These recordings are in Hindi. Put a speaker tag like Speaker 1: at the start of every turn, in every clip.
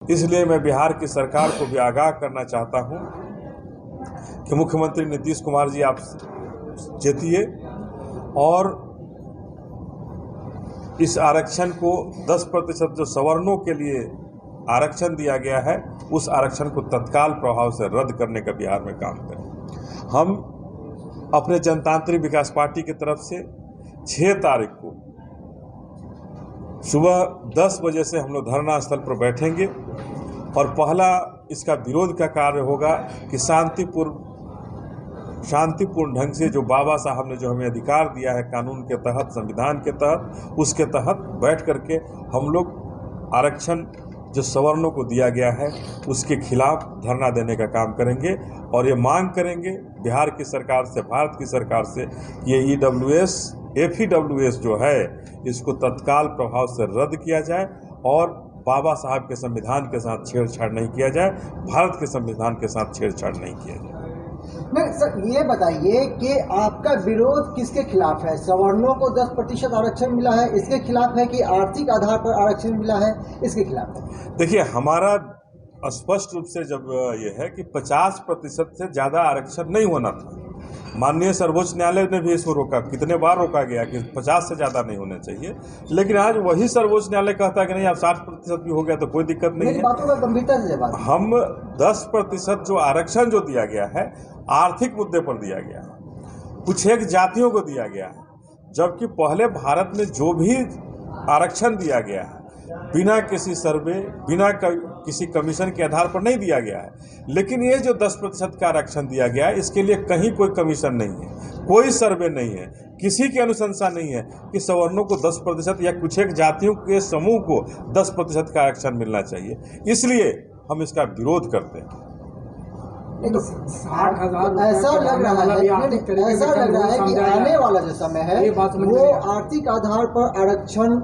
Speaker 1: इसलिए मैं बिहार की सरकार को भी आगाह करना चाहता हूं कि मुख्यमंत्री नीतीश कुमार जी आप जीतिए और इस आरक्षण को 10% जो सवर्णों के लिए आरक्षण दिया गया है उस आरक्षण को तत्काल प्रभाव से रद्द करने का बिहार में काम करें। हम अपने जनतांत्रिक विकास पार्टी की तरफ से 6 तारीख को सुबह 10 बजे से हम लोग धरना स्थल पर बैठेंगे और पहला इसका विरोध का कार्य होगा कि शांतिपूर्ण ढंग से जो बाबा साहब ने जो हमें अधिकार दिया है कानून के तहत, संविधान के तहत, उसके तहत बैठ करके हम लोग आरक्षण जो सवर्णों को दिया गया है उसके खिलाफ धरना देने का काम करेंगे और ये मांग करेंगे बिहार की सरकार से, भारत की सरकार से, ये FEWS जो है इसको तत्काल प्रभाव से रद्द किया जाए और बाबा साहब के संविधान के साथ छेड़छाड़ नहीं किया जाए, भारत के संविधान के साथ छेड़छाड़ नहीं किया जाए।
Speaker 2: नहीं सर, ये बताइए कि आपका विरोध किसके खिलाफ है? सवर्णों को 10% आरक्षण मिला है इसके खिलाफ है कि आर्थिक आधार पर आरक्षण मिला है इसके खिलाफ है?
Speaker 1: देखिए, हमारा स्पष्ट रूप से जब ये है कि 50% से ज़्यादा आरक्षण नहीं होना था। माननीय सर्वोच्च न्यायालय ने भी इसको रोका, कितने बार रोका गया कि 50 से ज़्यादा नहीं होने चाहिए, लेकिन आज वही सर्वोच्च न्यायालय कहता है कि नहीं आप 60% भी हो गया तो कोई दिक्कत नहीं है।
Speaker 2: बातों का गंभीरता से जवाब। हम
Speaker 1: 10% जो आरक्षण जो दिया गया है आर्थिक मुद्दे पर दिया गया है, कुछ एक जातियों को दिया गया है, जबकि पहले भारत में जो भी आरक्षण दिया गया है बिना किसी सर्वे, बिना किसी कमीशन के आधार पर नहीं दिया गया है। लेकिन ये जो 10% का आरक्षण दिया गया है इसके लिए कहीं कोई कमीशन नहीं है, कोई सर्वे नहीं है, किसी की अनुशंसा नहीं है कि सवर्णों को 10% या कुछ एक जातियों के समूह को 10% का आरक्षण मिलना चाहिए। इसलिए हम इसका विरोध करते हैं।
Speaker 2: तो 60,000 ऐसा लग रहा है कि आने वाला जो समय है वो आर्थिक आधार पर आरक्षण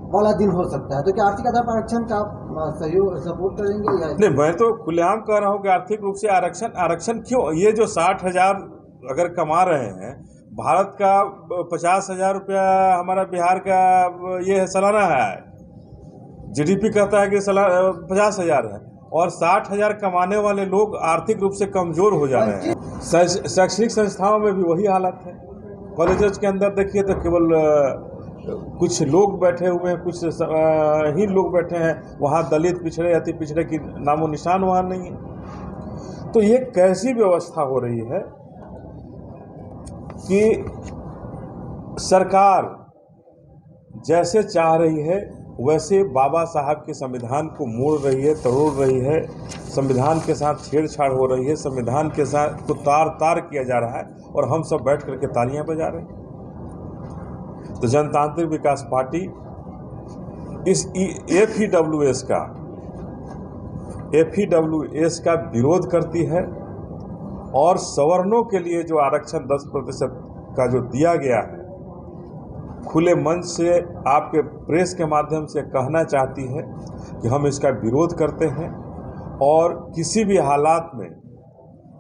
Speaker 2: वाला दिन हो सकता है, तो क्या आर्थिक आधार पर आरक्षण का सहयोग सपोर्ट करेंगे या
Speaker 1: नहीं? मैं तो खुलेआम कह रहा हूँ कि आर्थिक रूप से आरक्षण क्यों? ये जो 60,000 अगर कमा रहे हैं, भारत का 50,000 रुपया हमारा बिहार का ये है सालाना है, GDP कहता है कि 50,000 है और 60,000 कमाने वाले लोग आर्थिक रूप से कमजोर हो जा रहे हैं। शैक्षणिक संस्थाओं में भी वही हालत है। कॉलेजेस के अंदर देखिए तो केवल कुछ लोग बैठे हुए हैं, कुछ ही लोग बैठे हैं, वहाँ दलित पिछड़े, अति पिछड़े की नामो निशान वहाँ नहीं है। तो ये कैसी व्यवस्था हो रही है कि सरकार जैसे चाह रही है वैसे बाबा साहब के संविधान को मोड़ रही है, तोड़ रही है, संविधान के साथ छेड़छाड़ हो रही है, संविधान के साथ को तार किया जा रहा है और हम सब बैठ करके तालियां बजा रहे हैं। तो जनतांत्रिक विकास पार्टी इस FEWS का विरोध करती है और सवर्णों के लिए जो आरक्षण 10% का जो दिया गया है खुले मंच से आपके प्रेस के माध्यम से कहना चाहती है कि हम इसका विरोध करते हैं और किसी भी हालात में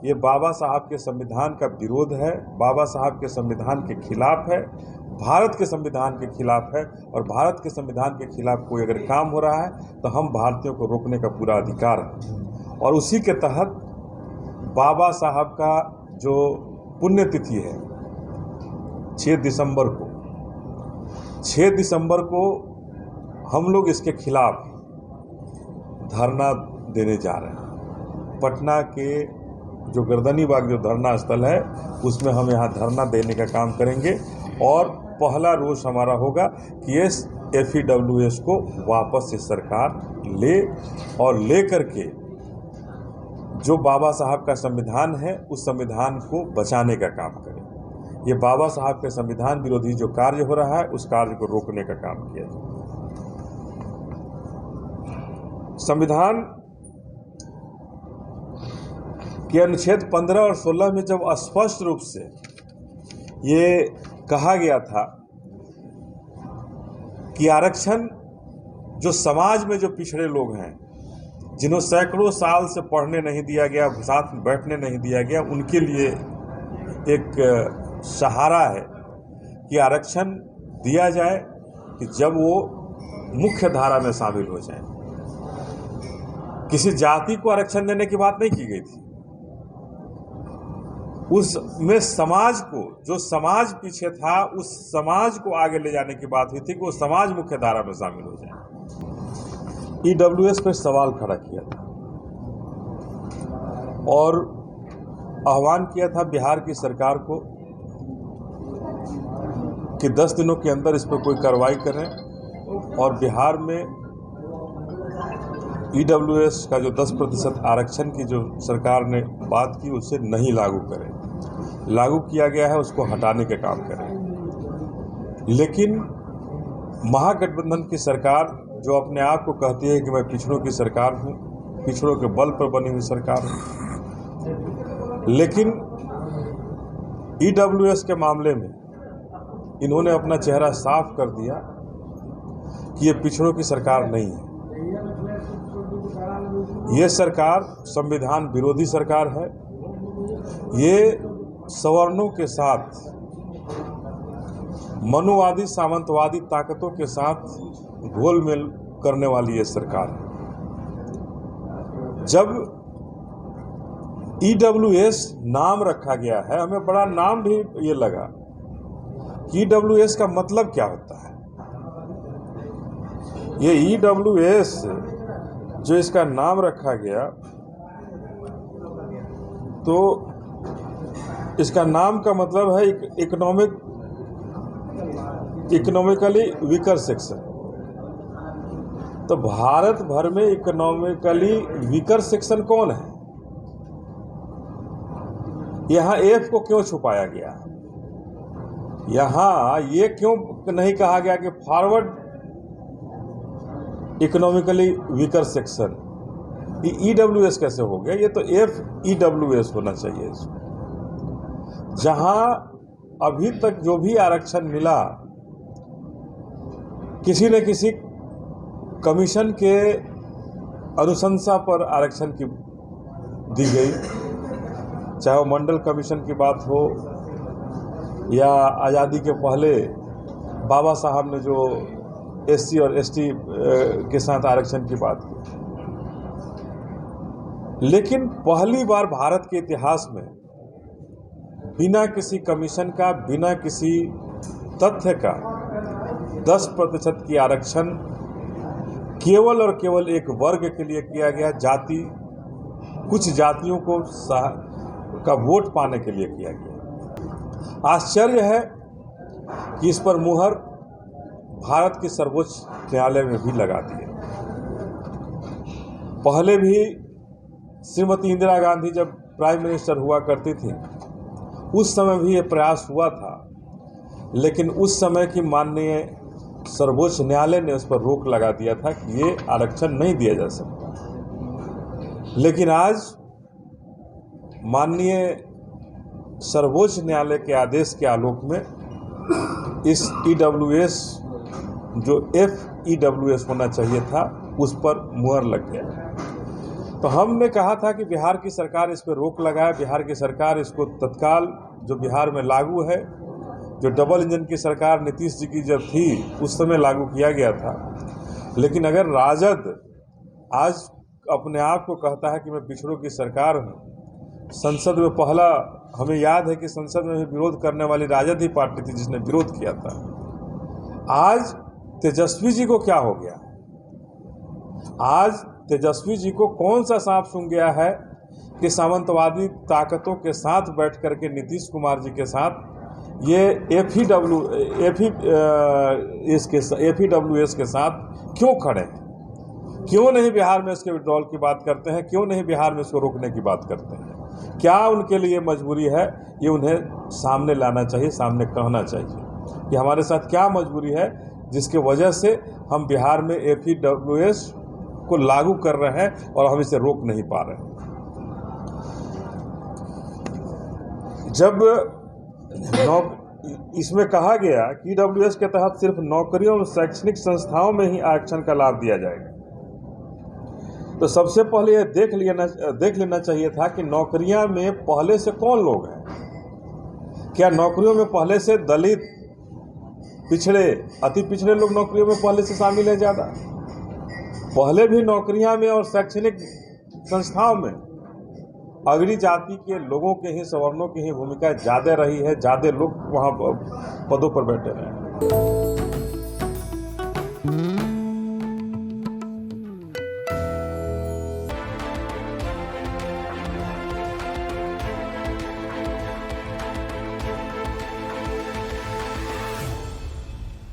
Speaker 1: ये बाबा साहब के संविधान का विरोध है, बाबा साहब के संविधान के खिलाफ है, भारत के संविधान के खिलाफ है और भारत के संविधान के खिलाफ कोई अगर काम हो रहा है तो हम भारतीयों को रोकने का पूरा अधिकार है। और उसी के तहत बाबा साहब का जो पुण्यतिथि है 6 दिसंबर को हम लोग इसके खिलाफ धरना देने जा रहे हैं। पटना के जो गर्दनी बाग जो धरना स्थल है उसमें हम यहाँ धरना देने का काम करेंगे और पहला रोष हमारा होगा कि इस FEWS को वापस से सरकार ले और ले करके जो बाबा साहब का संविधान है उस संविधान को बचाने का काम करे। ये बाबा साहब के संविधान विरोधी जो कार्य हो रहा है उस कार्य को रोकने का काम किया जाए। संविधान के अनुच्छेद 15 और 16 में जब स्पष्ट रूप से ये कहा गया था कि आरक्षण जो समाज में जो पिछड़े लोग हैं, जिन्हें सैकड़ों साल से पढ़ने नहीं दिया गया, साथ में बैठने नहीं दिया गया, उनके लिए एक सहारा है कि आरक्षण दिया जाए कि जब वो मुख्य धारा में शामिल हो जाए। किसी जाति को आरक्षण देने की बात नहीं की गई थी। उसमें समाज को, जो समाज पीछे था, उस समाज को आगे ले जाने की बात हुई थी कि वो समाज मुख्य धारा में शामिल हो जाए। ईडब्ल्यूएस पर सवाल खड़ा किया था और आह्वान किया था बिहार की सरकार को कि 10 दिनों के अंदर इस पर कोई कार्रवाई करें और बिहार में ईडब्ल्यूएस का जो 10% आरक्षण की जो सरकार ने बात की उसे नहीं लागू करें, लागू किया गया है उसको हटाने के काम करें। लेकिन महागठबंधन की सरकार जो अपने आप को कहती है कि मैं पिछड़ों की सरकार हूँ, पिछड़ों के बल पर बनी हुई सरकार हूँ, लेकिन ईडब्ल्यूएस के मामले में इन्होंने अपना चेहरा साफ कर दिया कि ये पिछड़ों की सरकार नहीं है। ये सरकार संविधान विरोधी सरकार है। ये सवर्णों के साथ, मनुवादी सामंतवादी ताकतों के साथ घोलमेल करने वाली ये सरकार है। जब ईडब्ल्यूएस नाम रखा गया है, हमें बड़ा नाम भी ये लगा कि ईडब्ल्यूएस का मतलब क्या होता है। ये ईडब्ल्यूएस जो इसका नाम रखा गया, तो इसका नाम का मतलब है इकोनॉमिकली वीकर सेक्शन। तो भारत भर में इकोनॉमिकली वीकर सेक्शन कौन है? यहाँ एफ को क्यों छुपाया गया? यहाँ ये क्यों नहीं कहा गया कि forward economically weaker section? EWS कैसे हो गया? ये तो एफ ईडब्ल्यूएस होना चाहिए इसमें। जहां अभी तक जो भी आरक्षण मिला किसी न किसी कमीशन के अनुशंसा पर आरक्षण की दी गई, चाहे वो मंडल कमीशन की बात हो या आज़ादी के पहले बाबा साहब ने जो एससी और एसटी के साथ आरक्षण की बात की। लेकिन पहली बार भारत के इतिहास में बिना किसी कमीशन का, बिना किसी तथ्य का 10% की आरक्षण केवल और केवल एक वर्ग के लिए किया गया, जाति, कुछ जातियों को का वोट पाने के लिए किया गया। आश्चर्य है कि इस पर मुहर भारत के सर्वोच्च न्यायालय में भी लगा दिए। पहले भी श्रीमती इंदिरा गांधी जब प्राइम मिनिस्टर हुआ करती थी, उस समय भी ये प्रयास हुआ था, लेकिन उस समय की माननीय सर्वोच्च न्यायालय ने उस पर रोक लगा दिया था कि ये आरक्षण नहीं दिया जा सकता। लेकिन आज माननीय सर्वोच्च न्यायालय के आदेश के आलोक में इस ईडब्ल्यूएस जो एफ ईडब्ल्यूएस होना चाहिए था उस पर मुहर लग गया। तो हमने कहा था कि बिहार की सरकार इस पर रोक लगाए, बिहार की सरकार इसको तत्काल, जो बिहार में लागू है, जो डबल इंजन की सरकार नीतीश जी की जब थी उस समय लागू किया गया था। लेकिन अगर राजद आज अपने आप को कहता है कि मैं पिछड़ों की सरकार हूँ, संसद में पहला, हमें याद है कि संसद में भी विरोध करने वाली राजद ही पार्टी थी जिसने विरोध किया था। आज तेजस्वी जी को क्या हो गया? आज तेजस्वी जी को कौन सा सांप सूंघ गया है कि सामंतवादी ताकतों के साथ बैठ करके नीतीश कुमार जी के साथ ये एफईडब्ल्यूएस के साथ क्यों खड़े हैं? क्यों नहीं बिहार में इसके विड्रॉल की बात करते हैं? क्यों नहीं बिहार में इसको रोकने की बात करते हैं? क्या उनके लिए मजबूरी है? ये उन्हें सामने लाना चाहिए, सामने कहना चाहिए कि हमारे साथ क्या मजबूरी है जिसके वजह से हम बिहार में एफईडब्ल्यूएस को लागू कर रहे हैं और हम इसे रोक नहीं पा रहे हैं। जब इसमें कहा गया कि ईडब्ल्यूएस के तहत सिर्फ नौकरियों और शैक्षणिक संस्थाओं में ही आरक्षण का लाभ दिया जाएगा, तो सबसे पहले यह देख लेना चाहिए था कि नौकरियां में पहले से कौन लोग हैं। क्या नौकरियों में पहले से दलित, पिछड़े, अति पिछड़े लोग नौकरियों में पहले से शामिल है ज़्यादा? पहले भी नौकरियां में और शैक्षणिक संस्थाओं में अग्रणी जाति के लोगों के ही, सवर्णों की ही भूमिका ज़्यादा रही है, ज़्यादा लोग वहाँ पदों पर बैठे रहे हैं।